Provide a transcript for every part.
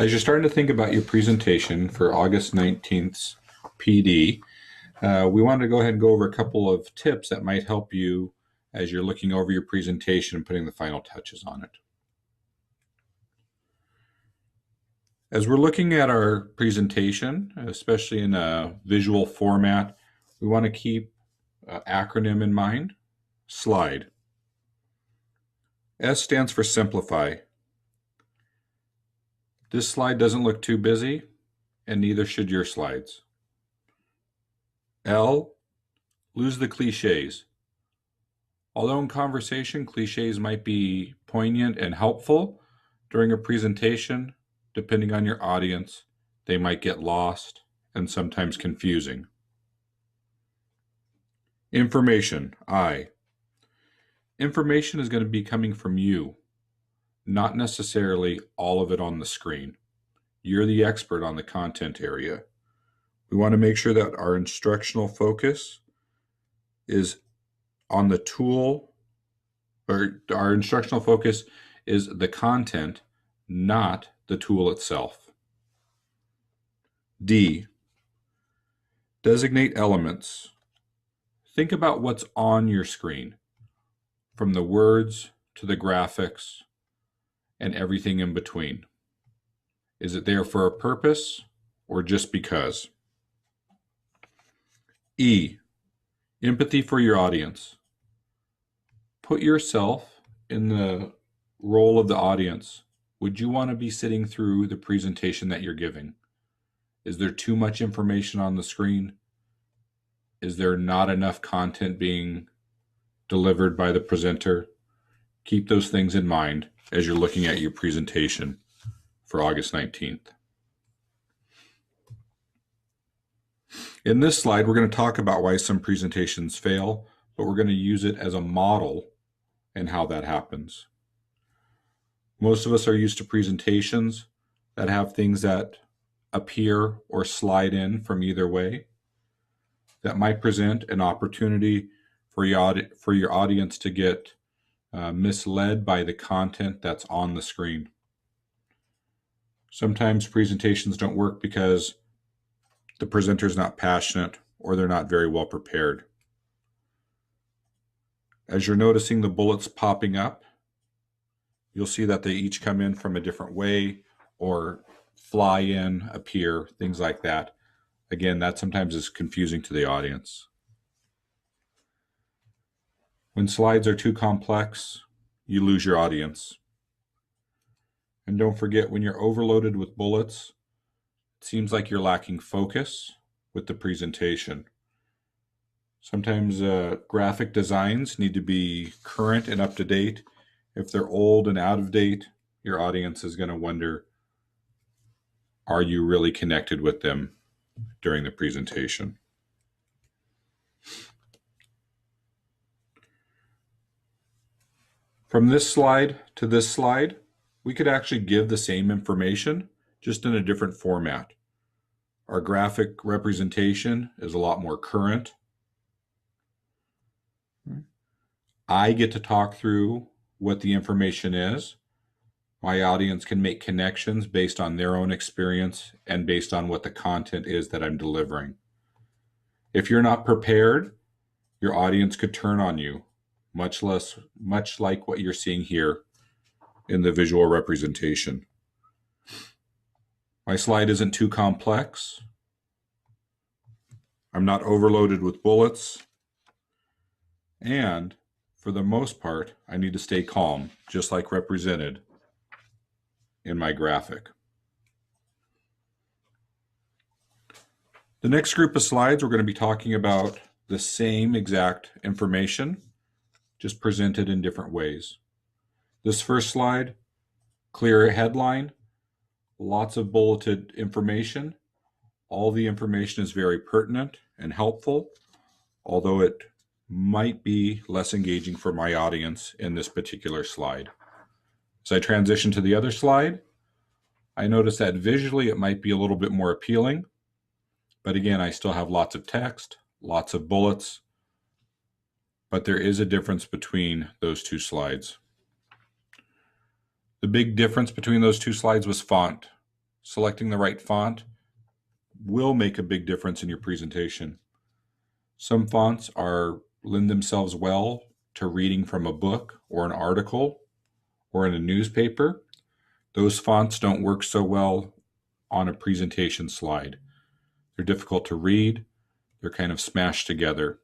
As you're starting to think about your presentation for August 19th's PD, we wanted to go ahead and go over a couple of tips that might help you as you're looking over your presentation and putting the final touches on it. As we're looking at our presentation, especially in a visual format, we want to keep an acronym in mind, SLIDE. S stands for simplify. This slide doesn't look too busy, and neither should your slides. L, lose the cliches. Although in conversation, cliches might be poignant and helpful, during a presentation, depending on your audience, they might get lost and sometimes confusing. Information, I. Information is going to be coming from you, not necessarily all of it on the screen. You're the expert on the content area. We want to make sure that our instructional focus is on the tool, or our instructional focus is the content, not the tool itself. D, designate elements. Think about what's on your screen, from the words to the graphics and everything in between. Is it there for a purpose or just because? E, empathy for your audience. Put yourself in the role of the audience. Would you want to be sitting through the presentation that you're giving? Is there too much information on the screen? Is there not enough content being delivered by the presenter? Keep those things in mind as you're looking at your presentation for August 19th. In this slide, we're going to talk about why some presentations fail, but we're going to use it as a model and how that happens. Most of us are used to presentations that have things that appear or slide in from either way that might present an opportunity for your audience to get misled by the content that's on the screen. Sometimes presentations don't work because the presenter's not passionate or they're not very well prepared. As you're noticing the bullets popping up, you'll see that they each come in from a different way or fly in, appear, things like that. Again, that sometimes is confusing to the audience. When slides are too complex, you lose your audience. And don't forget, when you're overloaded with bullets, it seems like you're lacking focus with the presentation. Sometimes graphic designs need to be current and up to date. If they're old and out of date, your audience is going to wonder, are you really connected with them during the presentation? From this slide to this slide, we could actually give the same information, just in a different format. Our graphic representation is a lot more current. I get to talk through what the information is. My audience can make connections based on their own experience and based on what the content is that I'm delivering. If you're not prepared, your audience could turn on you, much like what you're seeing here in the visual representation. My slide isn't too complex. I'm not overloaded with bullets. And for the most part, I need to stay calm, just like represented in my graphic. The next group of slides, we're going to be talking about the same exact information, just presented in different ways. This first slide, clear headline, lots of bulleted information. All the information is very pertinent and helpful, although it might be less engaging for my audience in this particular slide. As I transition to the other slide, I notice that visually it might be a little bit more appealing, but again, I still have lots of text, lots of bullets, but there is a difference between those two slides. The big difference between those two slides was font. selecting the right font will make a big difference in your presentation. Some fonts lend themselves well to reading from a book or an article or in a newspaper. Those fonts don't work so well on a presentation slide. They're difficult to read. They're kind of smashed together.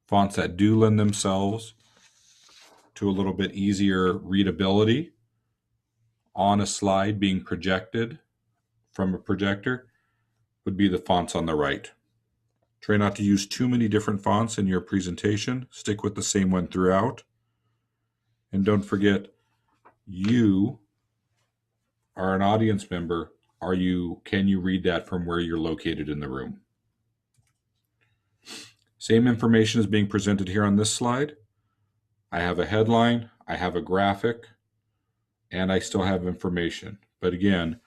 Fonts that do lend themselves to a little bit easier readability on a slide being projected from a projector would be the fonts on the right. Try not to use too many different fonts in your presentation. Stick with the same one throughout. And don't forget, you are an audience member. Can you read that from where you're located in the room? Same information is being presented here on this slide. I have a headline, I have a graphic, and I still have information. But again,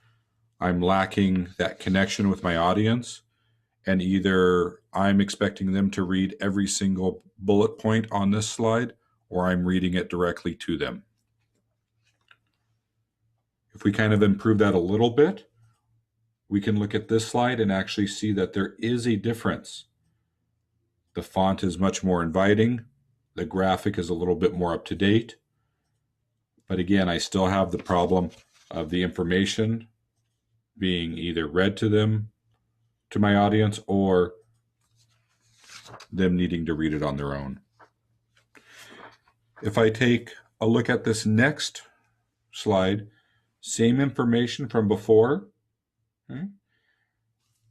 I'm lacking that connection with my audience, and either I'm expecting them to read every single bullet point on this slide, or I'm reading it directly to them. If we kind of improve that a little bit, we can look at this slide and actually see that there is a difference. The font is much more inviting. The graphic is a little bit more up to date. But again, I still have the problem of the information being either read to them, to my audience, or them needing to read it on their own. If I take a look at this next slide, same information from before. Okay.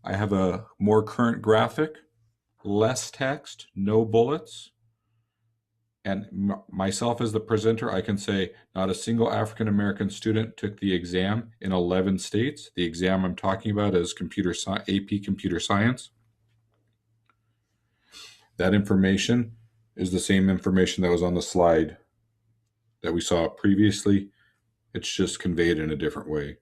I have a more current graphic, less text, no bullets. And myself as the presenter, I can say not a single African-American student took the exam in 11 states. The exam I'm talking about is AP Computer Science. That information is the same information that was on the slide that we saw previously. It's just conveyed in a different way.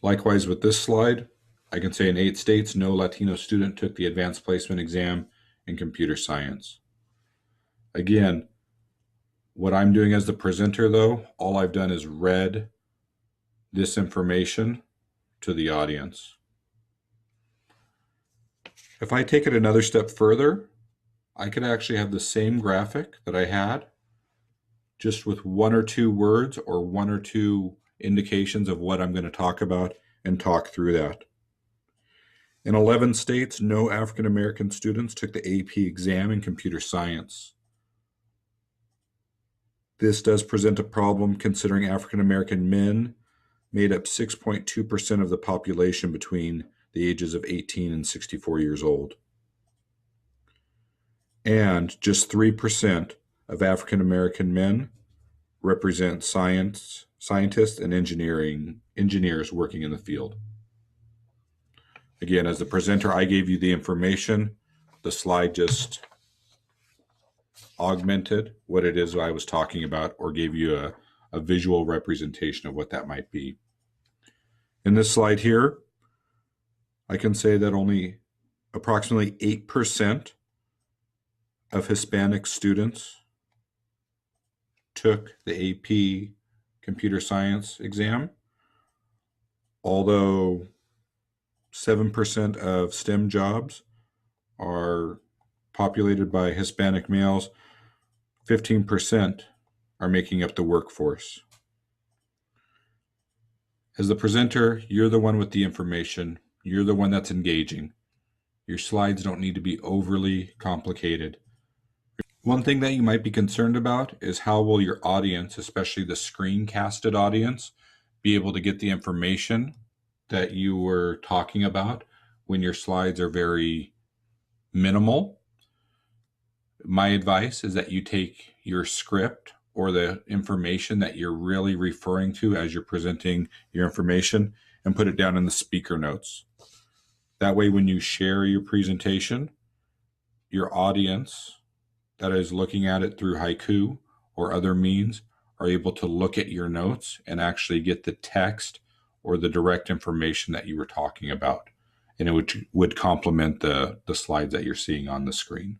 Likewise with this slide, I can say in 8 states, no Latino student took the advanced placement exam in computer science. Again, what I'm doing as the presenter though, all I've done is read this information to the audience. If I take it another step further, I could actually have the same graphic that I had, just with 1 or 2 words or 1 or 2 indications of what I'm going to talk about and talk through that. In 11 states, no African American students took the AP exam in computer science. This does present a problem considering African American men made up 6.2% of the population between the ages of 18 and 64 years old. And just 3% of African American men represent scientists and engineers working in the field. Again, as the presenter, I gave you the information. The slide just augmented what it is I was talking about or gave you a visual representation of what that might be. In this slide here, I can say that only approximately 8% of Hispanic students took the AP Computer Science exam, although 7% of STEM jobs are populated by Hispanic males, 15% are making up the workforce. As the presenter, you're the one with the information. You're the one that's engaging. Your slides don't need to be overly complicated. One thing that you might be concerned about is how will your audience, especially the screencasted audience, be able to get the information that you were talking about when your slides are very minimal. My advice is that you take your script or the information that you're really referring to as you're presenting your information and put it down in the speaker notes. That way, when you share your presentation, your audience that is looking at it through Haiku or other means are able to look at your notes and actually get the text or the direct information that you were talking about. And it would complement the slides that you're seeing on the screen.